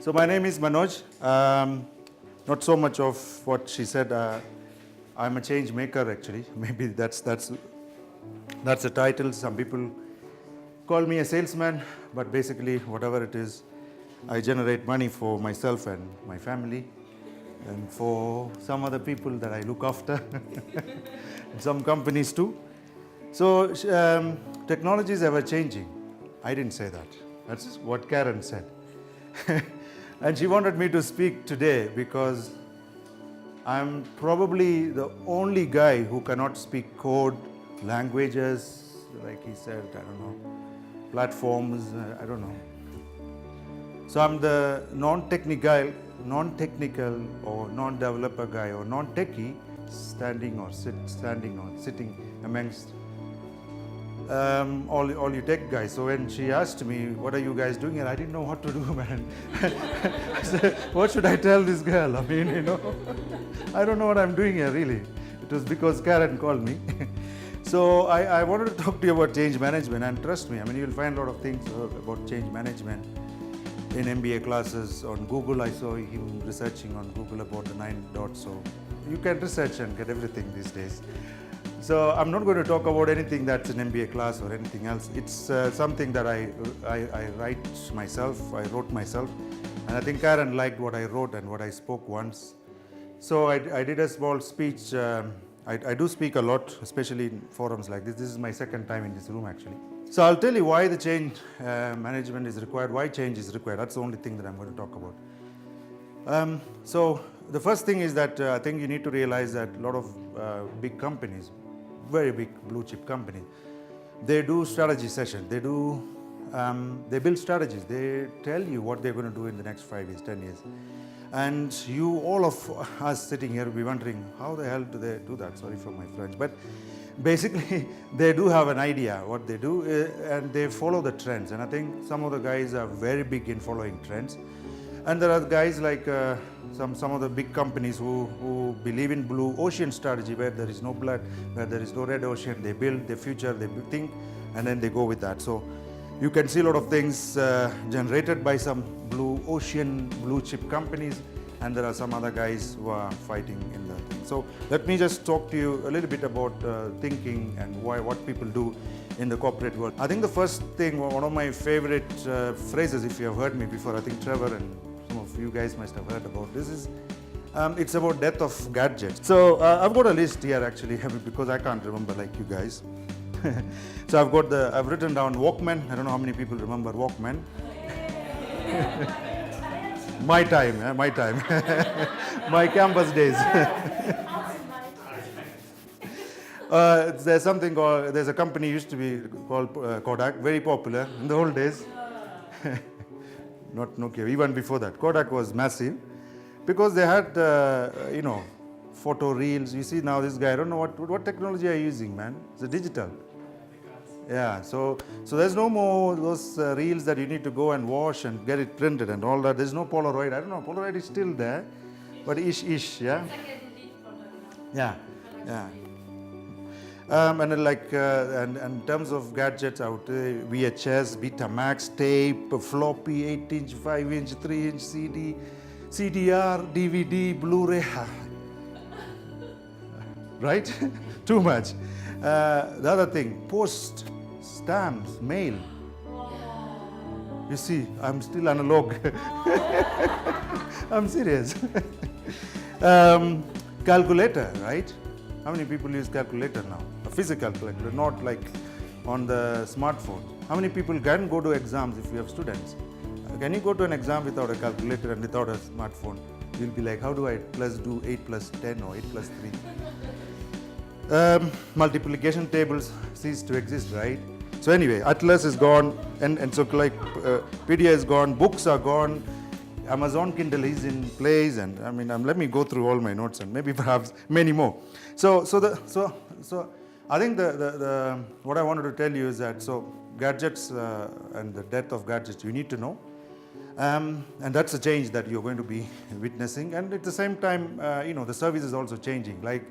So my name is Manoj. Not so much of what she said. I'm a change maker actually. Maybe that's the title. Some people call me a salesman, but basically whatever it is, I generate money for myself and my family, and for some other people that I look after, some companies too. So technology is ever changing. I didn't say that. That's what Karen said. And she wanted me to speak today because I'm probably the only guy who cannot speak code, languages, like he said, I don't know, platforms, I don't know. So I'm the non-technical or non-developer guy or non-techie standing or sitting amongst all you tech guys. So when she asked me, what are you guys doing here? I didn't know what to do, man. I said, what should I tell this girl? I mean, I don't know what I'm doing here, really. It was because Karen called me. So I wanted to talk to you about change management, and trust me, I mean, you'll find a lot of things about change management in MBA classes. On Google, I saw him researching on Google about the 9 dots. So you can research and get everything these days. So I'm not going to talk about anything that's an MBA class or anything else. It's something that I write myself, I wrote myself. And I think Karen liked what I wrote and what I spoke once. So I did a small speech. I do speak a lot, especially in forums like this. This is my second time in this room, actually. So I'll tell you why the change management is required, why change is required. That's the only thing that I'm going to talk about. So the first thing is that I think you need to realize that a lot of big companies, very big blue chip companies, they do strategy sessions. They build strategies. They tell you what they're going to do in the next 5 years, 10 years. And you, all of us sitting here, will be wondering, how the hell do they do that? Sorry for my French. But basically, they do have an idea what they do, and they follow the trends. And I think some of the guys are very big in following trends. And there are guys like some of the big companies who believe in blue ocean strategy, where there is no blood, where there is no red ocean. They build the future, they think, and then they go with that. So you can see a lot of things generated by some blue ocean, blue chip companies, and there are some other guys who are fighting in the thing. So let me just talk to you a little bit about thinking and what people do in the corporate world. I think the first thing, one of my favorite phrases, if you have heard me before, I think Trevor and some of you guys must have heard about this, is it's about death of gadgets. So I've got a list here actually, because I can't remember like you guys. So I've written down Walkman. I don't know how many people remember Walkman. My time, my my campus days. There's a company used to be called Kodak, very popular in the old days. Not Nokia, even before that. Kodak was massive because they had, photo reels. You see now this guy, I don't know what technology are you using, man? It's a digital. Yeah, so there's no more those reels that you need to go and wash and get it printed and all that. There's no Polaroid. I don't know, Polaroid is still there, but ish, yeah? Yeah. And then and in terms of gadgets, I would say VHS, Betamax, tape, floppy, 8-inch, 5-inch, 3-inch CD, CDR, DVD, Blu-ray. Right? Too much. The other thing, post, stamps, mail. You see, I'm still analog. I'm serious. Calculator, right? How many people use calculator now? A physical calculator, not like on the smartphone. How many people can go to exams if you have students? Can you go to an exam without a calculator and without a smartphone? You'll be like, how do I do 8 plus 10 or 8 plus 3? Multiplication tables cease to exist, right? So anyway, Atlas is gone, and so PDF is gone, books are gone, Amazon Kindle is in place, and I mean, let me go through all my notes and maybe perhaps many more. So I think the what I wanted to tell you is that gadgets and the death of gadgets you need to know, and that's a change that you're going to be witnessing. And at the same time, the service is also changing. Like,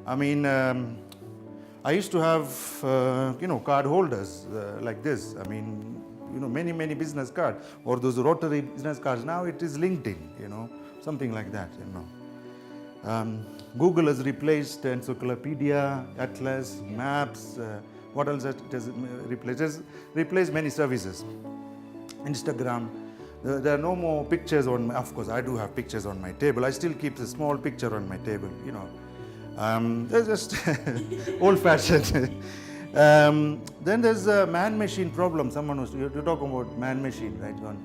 I mean, I used to have card holders like this. I mean, many business cards, or those rotary business cards. Now it is LinkedIn, something like that, Google has replaced encyclopedia, atlas, maps. What else it has replaced? It has replaced many services. Instagram. There are no more pictures on. Of course, I do have pictures on my table. I still keep a small picture on my table. They're just old-fashioned. Then there's a man-machine problem. You're talking about man-machine, right? On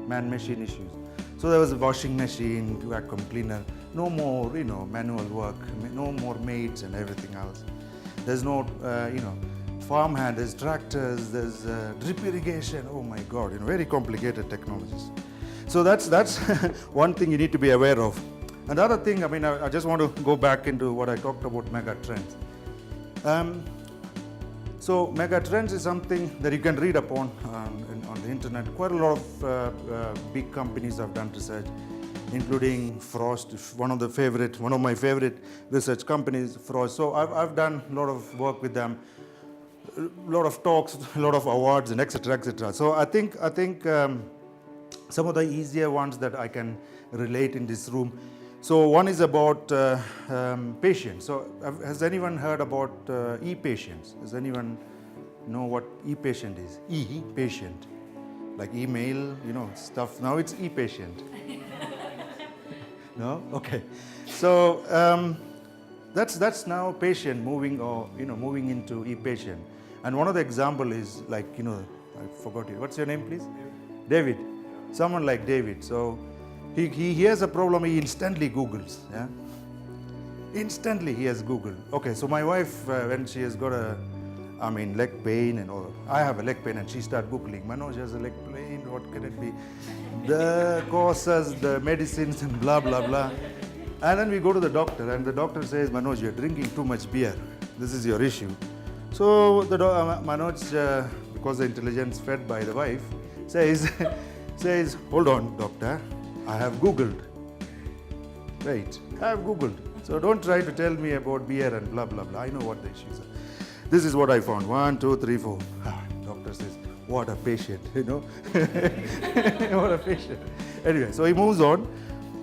man-machine issues. So there was a washing machine, vacuum cleaner. No more, manual work. No more maids and everything else. There's no, farmhand. There's tractors. There's drip irrigation. Oh my God! Very complicated technologies. So that's one thing you need to be aware of. Another thing, I just want to go back into what I talked about, mega trends. So mega trends is something that you can read upon on the internet. Quite a lot of big companies have done research, including Frost, one of my favorite research companies, Frost. So I've done a lot of work with them, a lot of talks, a lot of awards, and etc. etc. So I think some of the easier ones that I can relate in this room. So one is about patients. So has anyone heard about e-patients? Does anyone know what e-patient is? E-patient, like email, stuff. Now it's e-patient. No? Okay. So that's now patient moving into e-patient. And one of the example is like, I forgot it. What's your name, please? David. Someone like David. So he hears a problem, he instantly Googles. Yeah. Instantly he has Googled. Okay, so my wife, when she has got leg pain and all, I have a leg pain and she started Googling. Manoj has a leg pain, what can it be? The causes, the medicines and blah, blah, blah. And then we go to the doctor and the doctor says, Manoj, you're drinking too much beer. This is your issue. So the Manoj, because the intelligence fed by the wife, says, hold on, doctor, I have Googled. Wait, I have Googled. So don't try to tell me about beer and blah, blah, blah. I know what the issues are. This is what I found. 1, 2, 3, 4. Doctor says, what a patient, What a patient. Anyway, so he moves on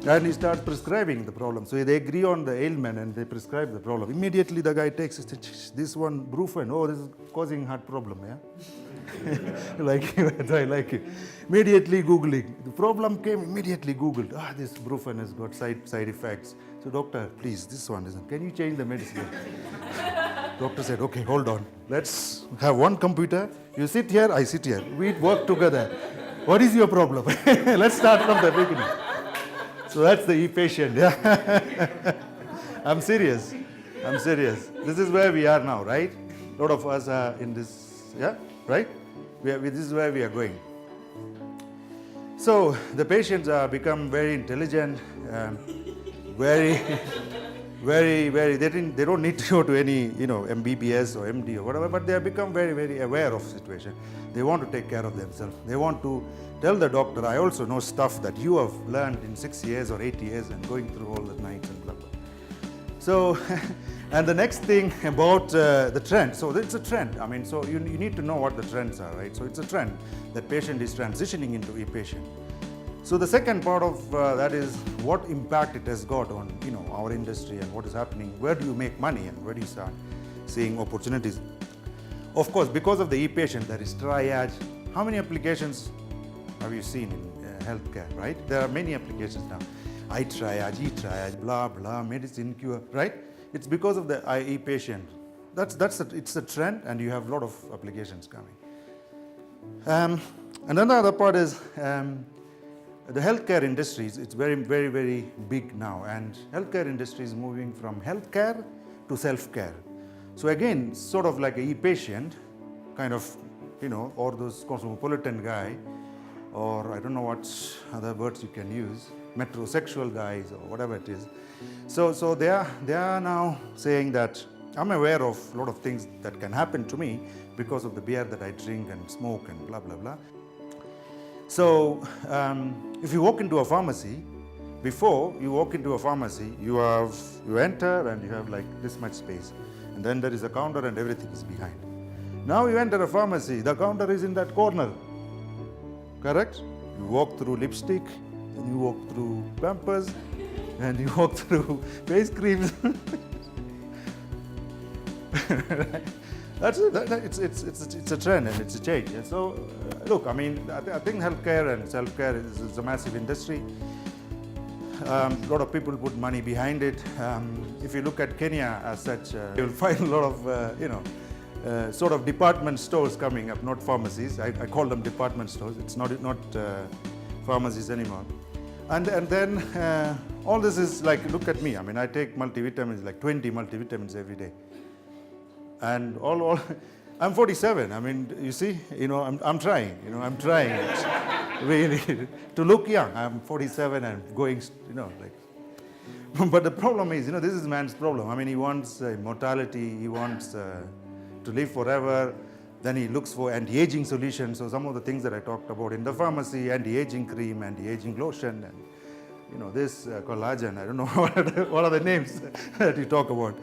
and he starts prescribing the problem. So they agree on the ailment and they prescribe the problem. Immediately the guy takes it, this one, Brufen, oh, this is causing heart problem, yeah? Like it, I like it. Immediately Googling. The problem came, immediately Googled. This Brufen has got side effects. So doctor, please, this one isn't. Can you change the medicine? Doctor said, okay, hold on. Let's have one computer. You sit here, I sit here. We work together. What is your problem? Let's start from the beginning. So that's the e-patient. Yeah. I'm serious. This is where we are now, right? A lot of us are in this, yeah, right? This is where we are going. So the patients are become very intelligent, very, they don't need to go to any, MBBS or MD or whatever, but they have become very, very aware of the situation. They want to take care of themselves. They want to tell the doctor, I also know stuff that you have learned in 6 years or 8 years and going through all the nights and blah, blah. So, and the next thing about the trend, so it's a trend. So you need to know what the trends are, right? So it's a trend that patient is transitioning into e-patient. So the second part of that is what impact it has got on our industry and what is happening. Where do you make money and where do you start seeing opportunities? Of course, because of the e-patient, there is triage. How many applications have you seen in healthcare, right? There are many applications now. Eye triage, e-triage, blah, blah, medicine cure, right? It's because of the e-patient. It's a trend and you have a lot of applications coming. And another part is the healthcare industry. It's very, very, very big now, and healthcare industry is moving from healthcare to self-care. So again, sort of like an e-patient, kind of, or those cosmopolitan guy, or I don't know what other words you can use, metrosexual guys or whatever it is. So they are now saying that I'm aware of a lot of things that can happen to me because of the beer that I drink and smoke and blah, blah, blah. So if you walk into a pharmacy, before you walk into a pharmacy, you enter and you have like this much space. And then there is a counter and everything is behind. Now you enter a pharmacy, the counter is in that corner. correct? You walk through lipstick, then you walk through Pampers, and you walk through face creams. That's it. It's a trend and it's a change. And so, look, I mean, I think healthcare and self-care is a massive industry. A lot of people put money behind it. If you look at Kenya as such, you'll find a lot of, sort of department stores coming up, not pharmacies. I call them department stores. It's not pharmacies anymore. And then all this is like, look at me. I mean, I take multivitamins, like 20 multivitamins every day. And all I'm 47. I mean, you see, I'm trying. I'm trying really to look young. I'm 47 and going, like. But the problem is, this is man's problem. I mean, he wants immortality. He wants to live forever. Then he looks for anti-aging solutions. So some of the things that I talked about in the pharmacy: anti-aging cream, anti-aging lotion, and this collagen. I don't know what are the names that you talk about.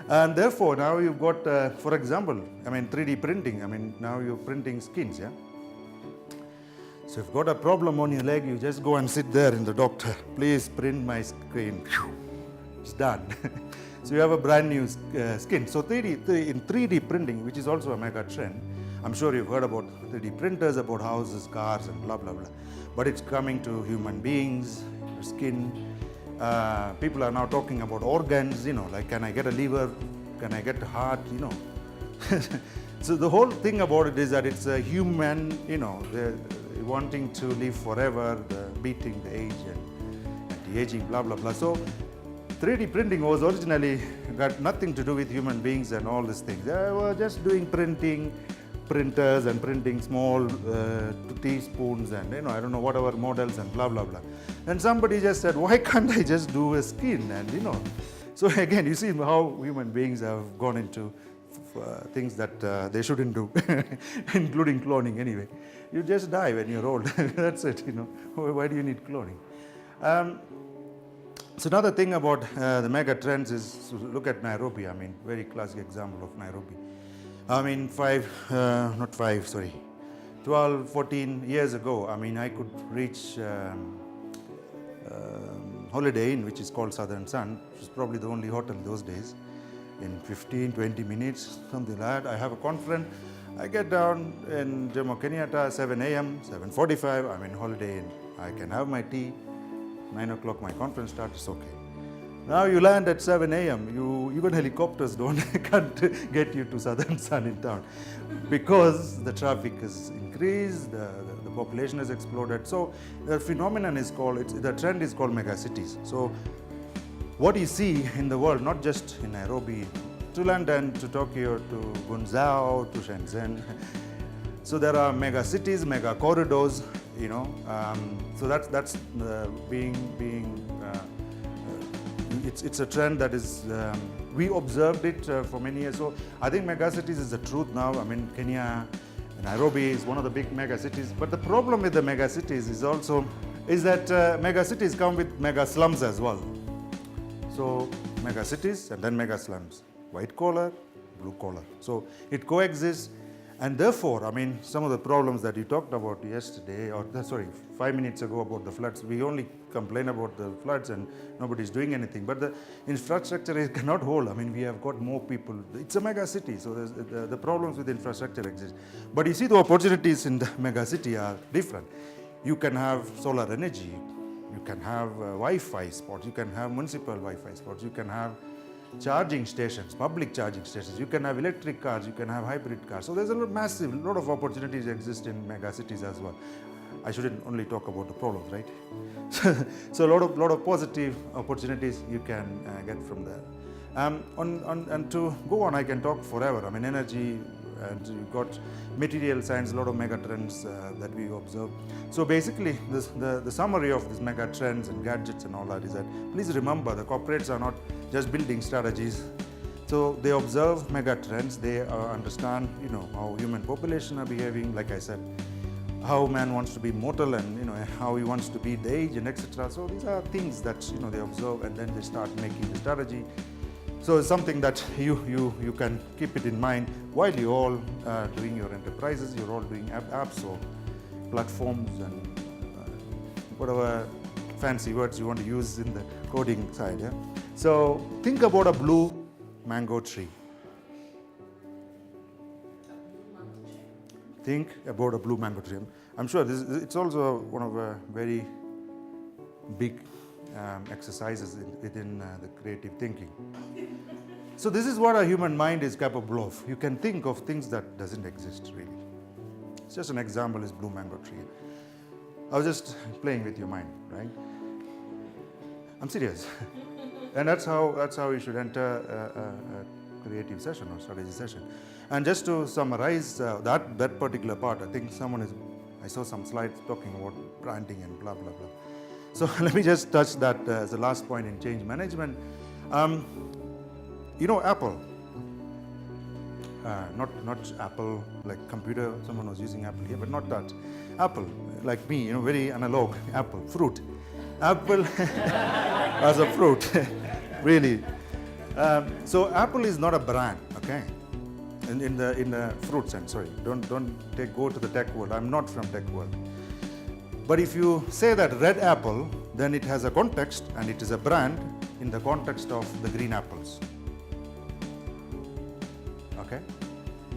And therefore, now you've got, for example, 3D printing. Now you're printing skins, yeah? So if you've got a problem on your leg, you just go and sit there in the doctor. Please print my skin. It's done. So you have a brand new skin. So in 3D printing, which is also a mega trend, I'm sure you've heard about 3D printers, about houses, cars, and blah, blah, blah. But it's coming to human beings, skin. People are now talking about organs, like, can I get a liver? Can I get a heart? So the whole thing about it is that it's a human, they're wanting to live forever, beating the age and anti-aging, blah, blah, blah. So 3D printing was originally got nothing to do with human beings and all these things. They were just doing printers and printing small teaspoons and I don't know whatever models and blah blah blah. And somebody just said, why can't I just do a skin? And so again, you see how human beings have gone into things that they shouldn't do, including cloning anyway. You just die when you're old. That's it. Why do you need cloning? So another thing about the mega trends is, look at Nairobi. Very classic example of Nairobi. 12, 14 years ago, I could reach Holiday Inn, which is called Southern Sun, which is probably the only hotel those days, in 15, 20 minutes, something like that. I have a conference. I get down in Jomo Kenyatta, 7 a.m., 7:45, I'm in Holiday Inn. I can have my tea. 9 o'clock my conference starts, it's okay. Now you land at 7 a.m., even helicopters can't get you to Southern Sun in town because the traffic has increased, the population has exploded. So the phenomenon is the trend is called megacities. So what you see in the world, not just in Nairobi, to London, to Tokyo, to Guangzhou, to Shenzhen. So there are mega cities, mega corridors, so that's it's a trend that is, we observed it for many years. So I think mega cities is the truth now. Kenya, Nairobi is one of the big mega cities. But the problem with the mega cities is that mega cities come with mega slums as well. So mega cities and then mega slums, white collar, blue collar. So it coexists. And therefore, some of the problems that you talked about yesterday, 5 minutes ago about the floods, we only complain about the floods and nobody's doing anything. But the infrastructure cannot hold. We have got more people. It's a mega city, so the problems with infrastructure exist. But you see, the opportunities in the mega city are different. You can have solar energy. You can have Wi-Fi spots. You can have municipal Wi-Fi spots. You can have charging stations, public charging stations. You can have electric cars, you can have hybrid cars. So there's a lot of opportunities exist in mega cities as well. I shouldn't only talk about the problems, right? So a lot of positive opportunities you can get from there. And to go on, I can talk forever. Energy, and you've got material science, a lot of mega trends that we observe. So basically, the summary of these mega trends and gadgets and all that is that, please remember, the corporates are not just building strategies. So they observe mega trends, they understand, how human population are behaving, like I said, how man wants to be mortal and, how he wants to beat the age and etc. So these are things that, they observe and then they start making the strategy. So it's something that you can keep it in mind while you're all doing your enterprises, you're all doing apps. So platforms and whatever fancy words you want to use in the coding side. Yeah? So think about a blue mango tree. Think about a blue mango tree. I'm sure it's also one of a very big exercises within the creative thinking. So this is what a human mind is capable of. You can think of things that doesn't exist really. It's just an example is blue mango tree. I was just playing with your mind, right? I'm serious. And that's how you should enter a creative session or strategy session. And just to summarize that particular part, I think I saw some slides talking about branding and blah, blah, blah. So let me just touch that as the last point in change management. You know Apple, not Apple like computer, someone was using Apple here, but not that. Apple, like me, very analog, Apple, fruit. Apple as a fruit, really. So Apple is not a brand, okay? In the fruit sense, sorry. Don't go to the tech world. I'm not from tech world. But if you say that red apple, then it has a context and it is a brand in the context of the green apples. Okay?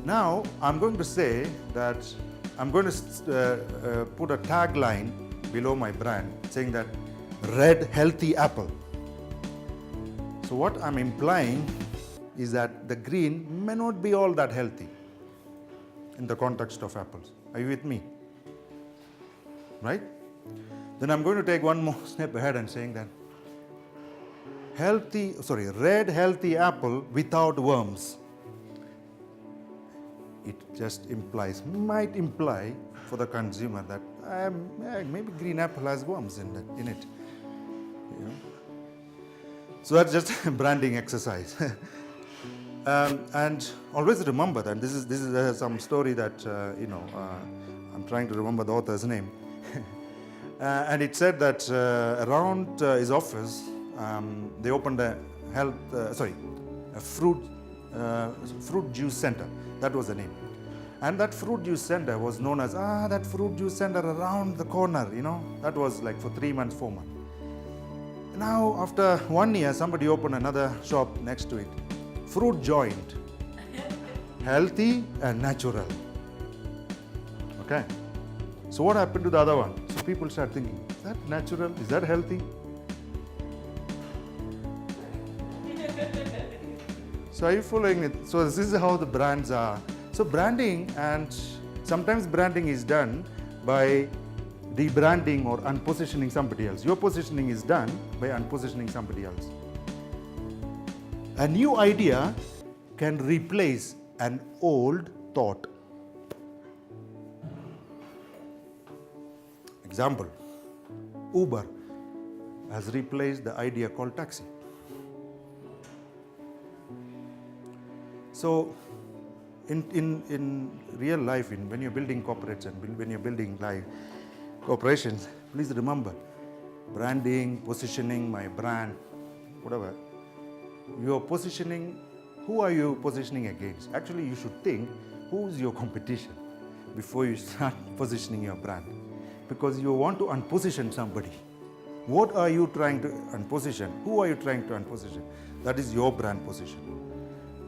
Now, I'm going to say that I'm going to put a tagline below my brand saying that red healthy apple. So what I'm implying is that the green may not be all that healthy in the context of apples. Are you with me? Right? Then I'm going to take one more step ahead and saying that red healthy apple without worms. It just might imply for the consumer that maybe green apple has worms in it. You know? So that's just a branding exercise. And always remember that this is some story that I'm trying to remember the author's name. And it said that around his office, they opened a fruit juice center. That was the name. And that fruit juice center was known as, that fruit juice center around the corner, That was like for 3 months, 4 months. Now, after 1 year, somebody opened another shop next to it. Fruit joint. Healthy and natural. Okay. So what happened to the other one? So people start thinking, is that natural? Is that healthy? So are you following it? So this is how the brands are. So branding, and sometimes branding is done by rebranding or unpositioning somebody else. Your positioning is done by unpositioning somebody else. A new idea can replace an old thought. Example, Uber has replaced the idea called taxi. So in real life, when you're building corporates and when you're building live corporations, please remember, branding, positioning, my brand, whatever, you're positioning, who are you positioning against? Actually, you should think, who's your competition before you start positioning your brand? Because you want to unposition somebody. What are you trying to unposition? Who are you trying to unposition? That is your brand position.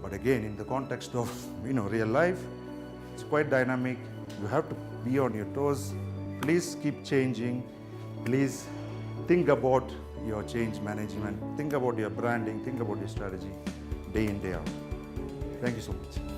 But again, in the context of real life, it's quite dynamic. You have to be on your toes. Please keep changing. Please think about your change management. Think about your branding. Think about your strategy day in, day out. Thank you so much.